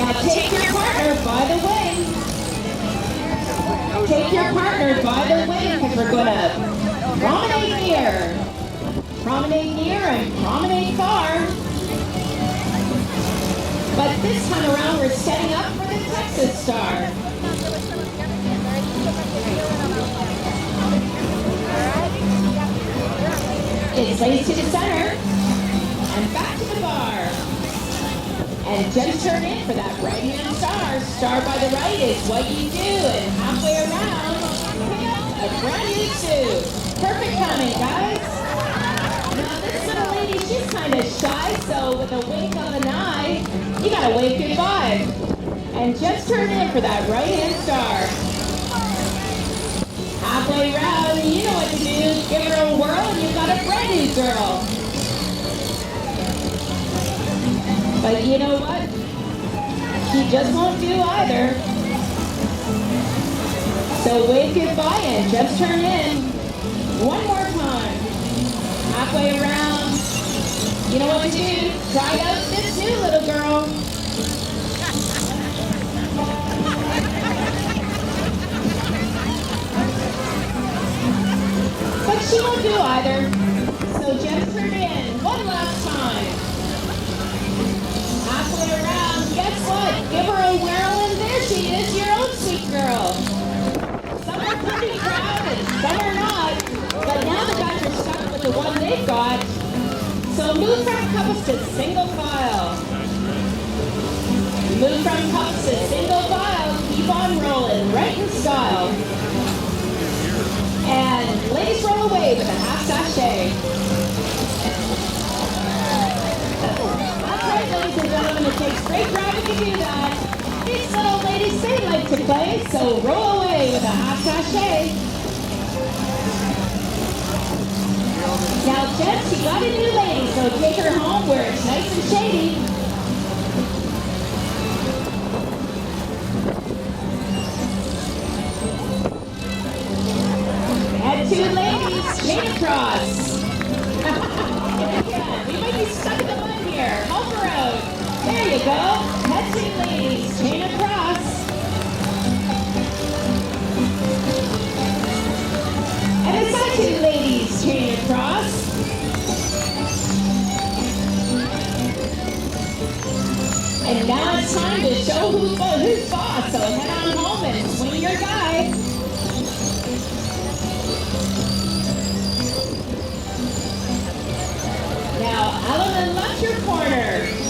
Now take your partner by the wing. Take your partner by the wing because we're going to promenade near. Promenade near and promenade far. But this time around we're setting up for the Texas Star. It's ladies to the center and back to the bar. And just turn in for that right-hand star. Star by the right is what you do, and halfway around, pick up a brand new suit. Perfect timing, guys. Now this little lady, she's kind of shy, so with a wink of an eye, you gotta wave goodbye. And just turn in for that right-hand star. Halfway around, you know what to do. Give her a whirl, and you've got a brand new girl. But you know what? She just won't do either. So wave goodbye and just turn in. One more time. Halfway around. You know what to do? Try out this new little girl. But she won't do either. So just turn in. One last time. Halfway around, guess what? Give her a whirl and there she is, your own sweet girl. Some are pretty proud and some are not. But now the guys are stuck with the one they've got. So move from cups to single file. Move from cups to single file. Keep on rolling, right in style. And ladies roll away with a half sachet. Ladies and gentlemen, it takes great driving to do that. These little ladies, they like to play, so roll away with a half sachet. Now, gents, you got a new lady, so take her home where it's nice and shady. And two ladies, chain across. We might be stuck in the mud here. Help her out. There you go. Head two ladies, chain across. And the side two ladies, chain across. And now it's time to show who's boss. So head on home and swing your guy. Now, Ellen, left your corner.